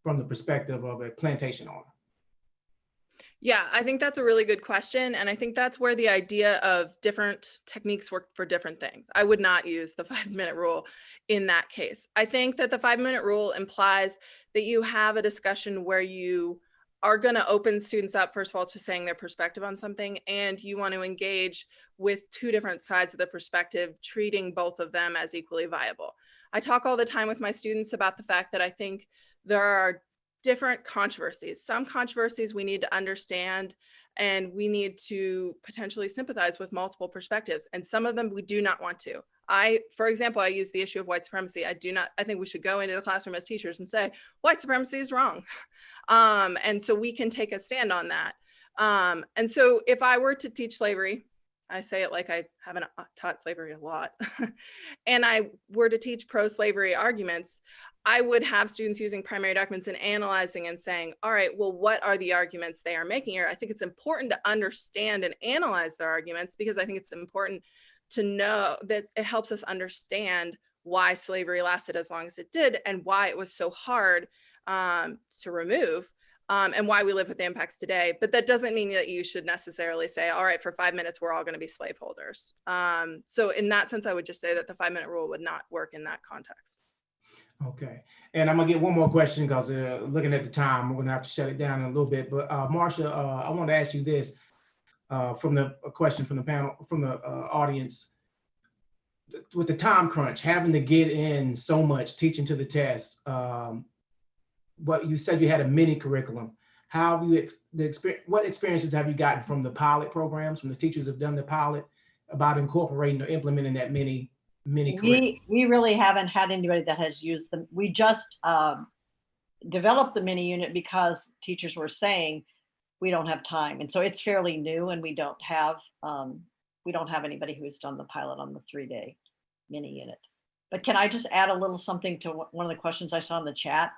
from the perspective of a plantation owner. Yeah, I think that's a really good question. And I think that's where the idea of different techniques work for different things. I would not use the 5-minute rule in that case. I think that the 5-minute rule implies that you have a discussion where you are going to open students up, first of all, to saying their perspective on something, and you want to engage with two different sides of the perspective, treating both of them as equally viable. I talk all the time with my students about the fact that I think there are different controversies. Some controversies we need to understand, and we need to potentially sympathize with multiple perspectives. And some of them we do not want to. For example, I use the issue of white supremacy. I think we should go into the classroom as teachers and say, white supremacy is wrong. And so we can take a stand on that. And so if I were to teach slavery, I say it like I haven't taught slavery a lot, and I were to teach pro-slavery arguments, I would have students using primary documents and analyzing and saying, all right, well, what are the arguments they are making here? I think it's important to understand and analyze their arguments, because I think it's important to know that it helps us understand why slavery lasted as long as it did and why it was so hard to remove. And why we live with the impacts today. But that doesn't mean that you should necessarily say, all right, for 5 minutes, we're all going to be slaveholders. So in that sense, I would just say that the 5-minute rule would not work in that context. Okay. And I'm going to get one more question, because looking at the time, we're going to have to shut it down in a little bit. But Marsha, I want to ask you this from a question from the panel, from the audience. With the time crunch, having to get in so much teaching to the test, what you said you had a mini curriculum. How have you what experiences have you gotten from the pilot programs, from the teachers who have done the pilot, about incorporating or implementing that mini curriculum? We really haven't had anybody that has used them. We just developed the mini unit because teachers were saying we don't have time. And so it's fairly new, and we don't have anybody who has done the pilot on the 3-day mini unit. But can I just add a little something to one of the questions I saw in the chat?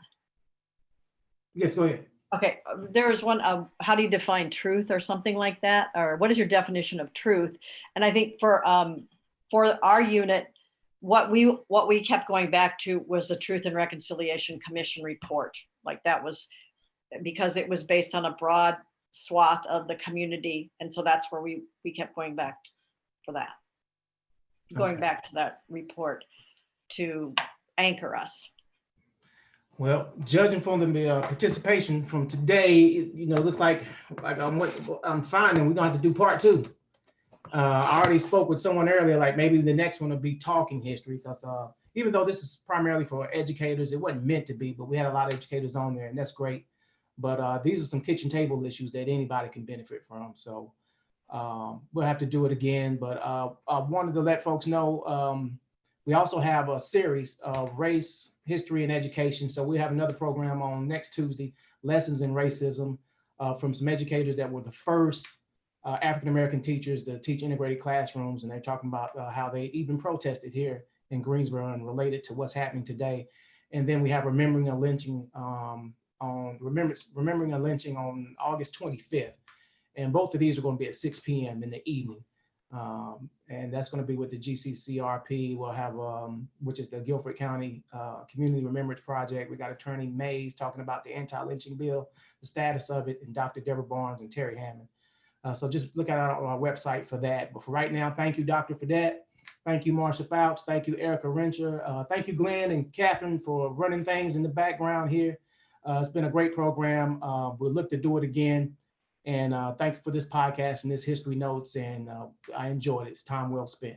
Yes, go ahead. Okay, there was one, how do you define truth or something like that? Or what is your definition of truth? And I think for our unit, what we kept going back to was the Truth and Reconciliation Commission report. Like that was because it was based on a broad swath of the community. And so that's where we kept going back for that. Going Okay. back to that report to anchor us. Well, judging from the participation from today, it looks like I'm finding we're gonna have to do part 2. I already spoke with someone earlier, like maybe the next one will be talking history, because even though this is primarily for educators, it wasn't meant to be, but we had a lot of educators on there, and that's great. But these are some kitchen table issues that anybody can benefit from. So we'll have to do it again. But I wanted to let folks know we also have a series of race, history, and education. So we have another program on next Tuesday, Lessons in Racism, from some educators that were the first African-American teachers to teach integrated classrooms. And they're talking about how they even protested here in Greensboro and related to what's happening today. And then we have Remembering a Lynching on August 25th. And both of these are going to be at 6 p.m. in the evening. And that's going to be with the GCCRP. We'll have, which is the Guilford County Community Remembrance Project. We got Attorney Mays talking about the anti-lynching bill, the status of it, and Dr. Deborah Barnes and Terry Hammond. So just look at our website for that. But for right now, thank you, Dr. Fredette. Thank you, Marsha Fouts. Thank you, Erica Rencher. Thank you, Glenn and Catherine, for running things in the background here. It's been a great program. We'll look to do it again. And thank you for this podcast and this history notes. And I enjoyed it. It's time well spent.